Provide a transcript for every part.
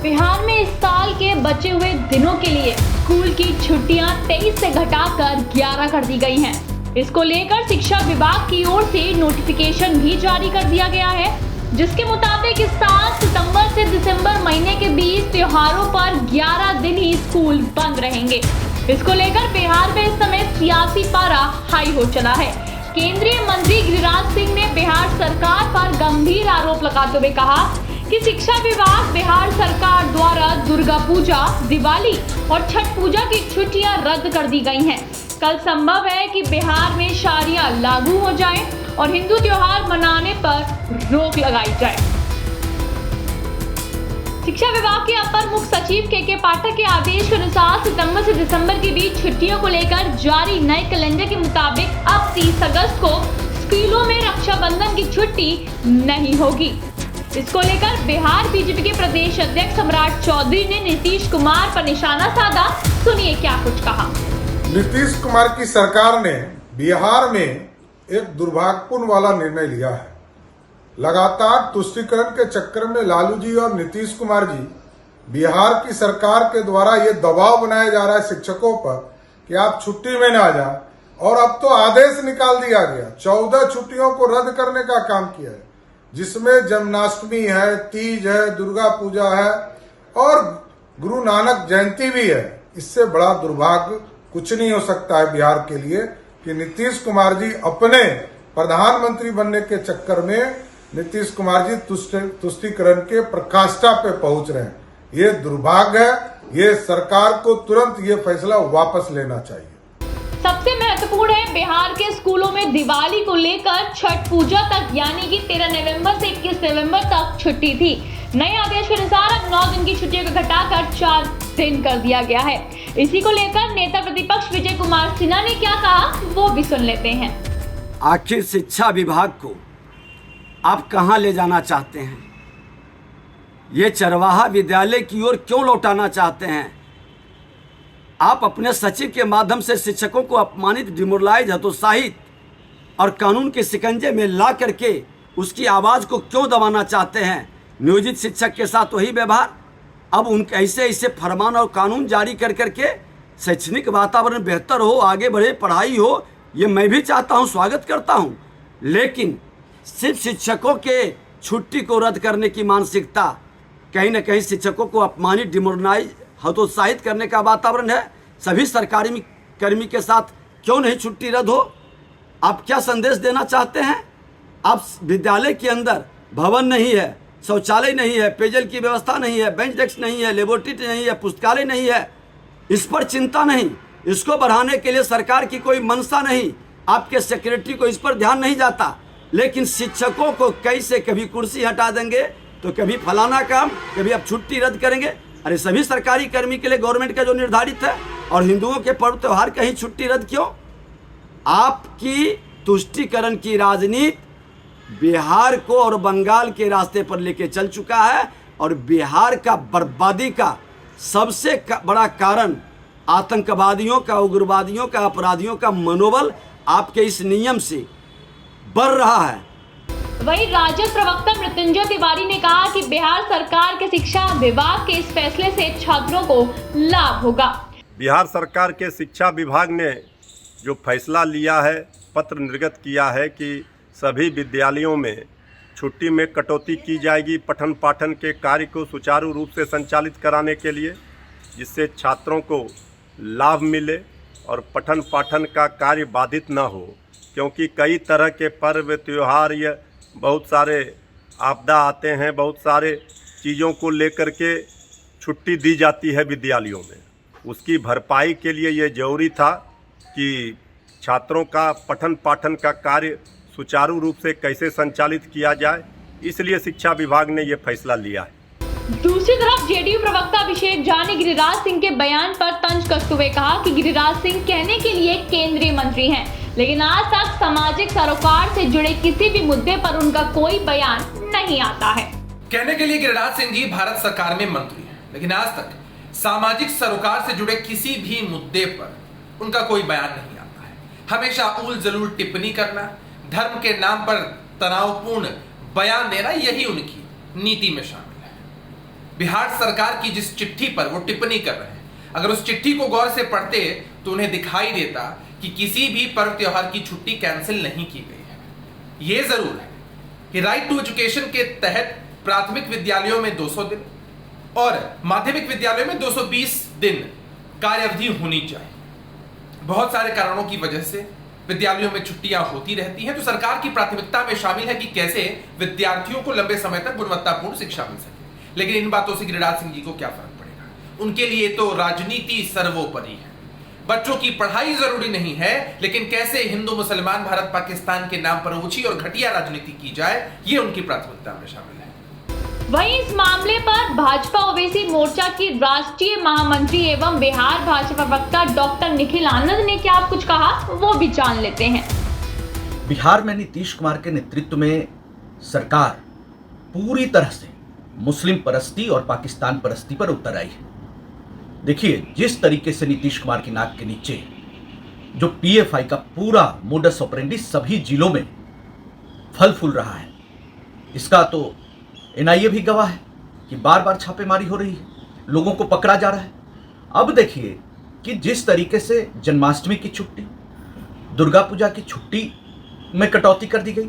बिहार में इस साल के बचे हुए दिनों के लिए स्कूल की छुट्टियां 23 से घटाकर 11 कर दी गई हैं। इसको लेकर शिक्षा विभाग की ओर से नोटिफिकेशन भी जारी कर दिया गया है, जिसके मुताबिक इस साल सितंबर से दिसंबर महीने के बीच त्योहारों पर 11 दिन ही स्कूल बंद रहेंगे। इसको लेकर बिहार में इस समय सियासी पारा हाई हो चला है। केंद्रीय मंत्री गिरिराज सिंह ने बिहार सरकार पर गंभीर आरोप लगाते हुए कहा कि शिक्षा विभाग बिहार सरकार द्वारा दुर्गा पूजा, दिवाली और छठ पूजा की छुट्टियां रद्द कर दी गई हैं। कल संभव है कि बिहार में शारिया लागू हो जाए और हिंदू त्योहार मनाने पर रोक लगाई जाए। शिक्षा विभाग के अपर मुख्य सचिव के पाठक के आदेश के अनुसार सितंबर से दिसंबर के बीच छुट्टियों को लेकर जारी नए कैलेंडर के मुताबिक अब 30 अगस्त को स्कूलों में रक्षाबंधन की छुट्टी नहीं होगी। इसको लेकर बिहार बीजेपी के प्रदेश अध्यक्ष सम्राट चौधरी ने नीतीश कुमार पर निशाना साधा। सुनिए क्या कुछ कहा। नीतीश कुमार की सरकार ने बिहार में एक दुर्भाग्यपूर्ण वाला निर्णय लिया है। लगातार तुष्टीकरण के चक्कर में लालू जी और नीतीश कुमार जी बिहार की सरकार के द्वारा ये दबाव बनाया जा रहा है शिक्षकों पर कि आप छुट्टी में ना जाए, और अब तो आदेश निकाल दिया गया 14 छुट्टियों को रद्द करने का काम किया है, जिसमें जन्माष्टमी है, तीज है, दुर्गा पूजा है और गुरु नानक जयंती भी है। इससे बड़ा दुर्भाग्य कुछ नहीं हो सकता है बिहार के लिए कि नीतीश कुमार जी अपने प्रधानमंत्री बनने के चक्कर में नीतीश कुमार जी तुष्टीकरण के प्रकाष्ठा पे पहुंच रहे हैं। ये दुर्भाग्य है। ये सरकार को तुरंत ये फैसला वापस लेना चाहिए। सबसे महत्वपूर्ण है, बिहार के स्कूलों में दिवाली को लेकर छठ पूजा तक यानी कि 13 नवंबर से 21 नवंबर तक छुट्टी थी। नए आदेश के अनुसार अब 9 दिन की छुट्टियों को घटाकर 4 दिन कर दिया गया है। इसी को लेकर नेता प्रतिपक्ष विजय कुमार सिन्हा ने क्या कहा, वो भी सुन लेते हैं। आखिर शिक्षा विभाग को आप कहां ले जाना चाहते हैं? ये चरवाहा विद्यालय की ओर क्यों लौटाना चाहते हैं? आप अपने सचिव के माध्यम से शिक्षकों को अपमानित, डिमोरलाइज, हतोत्साहित और कानून के शिकंजे में ला करके उसकी आवाज़ को क्यों दबाना चाहते हैं? नियोजित शिक्षक के साथ वही व्यवहार। अब उनके ऐसे फरमान और कानून जारी कर करके शैक्षणिक वातावरण बेहतर हो, आगे बढ़े, पढ़ाई हो, ये मैं भी चाहता हूँ, स्वागत करता हूँ। लेकिन सिर्फ शिक्षकों के छुट्टी को रद्द करने की मानसिकता कहीं ना कहीं शिक्षकों को अपमानित, डिमोरलाइज, हतोत्साहित करने का वातावरण है। सभी सरकारी कर्मी के साथ क्यों नहीं छुट्टी रद्द हो? आप क्या संदेश देना चाहते हैं? आप विद्यालय के अंदर भवन नहीं है, शौचालय नहीं है, पेयजल की व्यवस्था नहीं है, बेंच डेस्क नहीं है, लेबोरेटरी नहीं है, पुस्तकालय नहीं है, इस पर चिंता नहीं, इसको बढ़ाने के लिए सरकार की कोई मंशा नहीं, आपके सेक्रेटरी को इस पर ध्यान नहीं जाता। लेकिन शिक्षकों को कैसे कभी कुर्सी हटा देंगे तो कभी फलाना काम, कभी अब छुट्टी रद्द करेंगे। अरे सभी सरकारी कर्मी के लिए गवर्नमेंट का जो निर्धारित है, और हिंदुओं के पर्व त्योहार कहीं छुट्टी रद्द क्यों? आपकी तुष्टीकरण की राजनीति बिहार को और बंगाल के रास्ते पर लेके चल चुका है, और बिहार का बर्बादी का सबसे बड़ा कारण आतंकवादियों का, उग्रवादियों का, अपराधियों का मनोबल आपके इस नियम से बढ़ रहा है। वहीं राजद प्रवक्ता मृत्युंजय तिवारी ने कहा कि बिहार सरकार के शिक्षा विभाग के इस फैसले से छात्रों को लाभ होगा। बिहार सरकार के शिक्षा विभाग ने जो फैसला लिया है, पत्र निर्गत किया है कि सभी विद्यालयों में छुट्टी में कटौती की जाएगी पठन पाठन के कार्य को सुचारू रूप से संचालित कराने के लिए, जिससे छात्रों को लाभ मिले और पठन पाठन का कार्य बाधित न हो। क्योंकि कई तरह के पर्व त्योहार या बहुत सारे आपदा आते हैं, बहुत सारे चीज़ों को लेकर के छुट्टी दी जाती है विद्यालयों में। उसकी भरपाई के लिए ये जरूरी था कि छात्रों का पठन पाठन का कार्य सुचारू रूप से कैसे संचालित किया जाए, इसलिए शिक्षा विभाग ने ये फैसला लिया है। दूसरी तरफ जेडीयू प्रवक्ता अभिषेक झा ने गिरिराज सिंह के बयान पर तंज कसते हुए कहा कि गिरिराज सिंह कहने के लिए केंद्रीय मंत्री हैं, लेकिन आज तक सामाजिक सरोकार से जुड़े किसी भी मुद्दे पर उनका कोई बयान नहीं आता है। कहने के लिए गिरिराज सिंह जी भारत सरकार में मंत्री हैं, लेकिन आज तक सामाजिक सरोकार से जुड़े किसी भी मुद्दे पर उनका कोई बयान नहीं आता है। हमेशा उल जलूल टिप्पणी करना, धर्म के नाम पर तनावपूर्ण बयान देना, यही उनकी नीति में शामिल है। बिहार सरकार की जिस चिट्ठी पर वो टिप्पणी कर रहे हैं, अगर उस चिट्ठी को गौर से पढ़ते तो उन्हें दिखाई देता कि किसी भी पर्व त्योहार की छुट्टी कैंसिल नहीं की गई है। ये जरूर है कि राइट टू एजुकेशन के तहत प्राथमिक विद्यालयों में 200 दिन और माध्यमिक विद्यालयों में 220 दिन कार्य अवधि होनी चाहिए। बहुत सारे कारणों की वजह से विद्यालयों में छुट्टियां होती रहती हैं, तो सरकार की प्राथमिकता में शामिल है कि कैसे विद्यार्थियों को लंबे समय तक गुणवत्तापूर्ण शिक्षा मिल सके। लेकिन इन बातों से गिरिराज सिंह जी को क्या फर्क पड़ेगा? उनके लिए तो राजनीति सर्वोपरि है। बच्चों की पढ़ाई जरूरी नहीं है, लेकिन कैसे हिंदू मुसलमान भारत पाकिस्तान के नाम पर ऊंची और घटिया राजनीति की जाए, ये उनकी प्राथमिकता में शामिल है। वहीं इस मामले पर भाजपा ओबीसी मोर्चा की राष्ट्रीय महामंत्री एवं बिहार भाजपा प्रवक्ता डॉक्टर निखिल आनंद ने क्या कुछ कहा, वो भी जान लेते हैं। बिहार में नीतीश कुमार के नेतृत्व में सरकार पूरी तरह से मुस्लिम परस्ती और पाकिस्तान परस्ती पर उतर आई है। देखिए, जिस तरीके से नीतीश कुमार की नाक के नीचे जो पीएफआई का पूरा मोडस ऑपरेंडी सभी जिलों में फल फूल रहा है, इसका तो एनआईए भी गवाह है कि बार बार छापेमारी हो रही है, लोगों को पकड़ा जा रहा है। अब देखिए कि जिस तरीके से जन्माष्टमी की छुट्टी, दुर्गा पूजा की छुट्टी में कटौती कर दी गई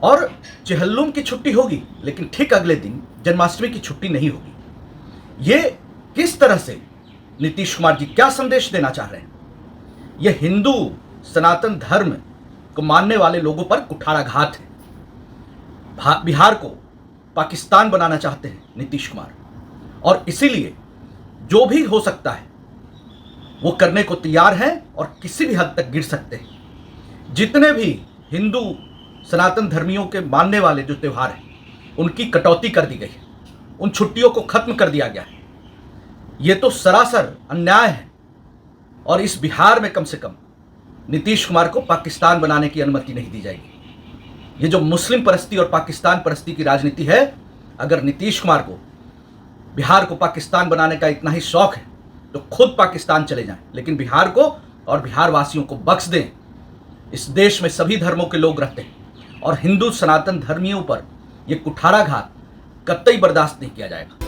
और चेहल्लुम की छुट्टी होगी, लेकिन ठीक अगले दिन जन्माष्टमी की छुट्टी नहीं होगी। ये किस तरह से नीतीश कुमार जी क्या संदेश देना चाह रहे हैं? यह हिंदू सनातन धर्म को मानने वाले लोगों पर कुठाराघात है। बिहार को पाकिस्तान बनाना चाहते हैं नीतीश कुमार, और इसीलिए जो भी हो सकता है वो करने को तैयार हैं और किसी भी हद तक गिर सकते हैं। जितने भी हिंदू सनातन धर्मियों के मानने वाले जो त्यौहार हैं उनकी कटौती कर दी गई है, उन छुट्टियों को खत्म कर दिया गया है। ये तो सरासर अन्याय है और इस बिहार में कम से कम नीतीश कुमार को पाकिस्तान बनाने की अनुमति नहीं दी जाएगी। ये जो मुस्लिम परस्ती और पाकिस्तान परस्ती की राजनीति है, अगर नीतीश कुमार को बिहार को पाकिस्तान बनाने का इतना ही शौक है तो खुद पाकिस्तान चले जाएं, लेकिन बिहार को और बिहार वासियों को बख्श दें। इस देश में सभी धर्मों के लोग रहते हैं और हिंदू सनातन धर्मियों पर यह कुठाराघात कतई बर्दाश्त नहीं किया जाएगा।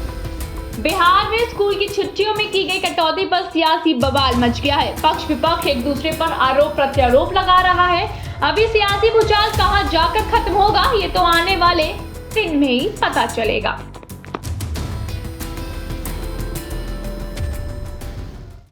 बिहार में स्कूल की छुट्टियों में की गई कटौती पर सियासी बवाल मच गया है। पक्ष विपक्ष एक दूसरे पर आरोप प्रत्यारोप लगा रहा है। अभी सियासी भूचाल कहां जाकर खत्म होगा, ये तो आने वाले दिन में ही पता चलेगा।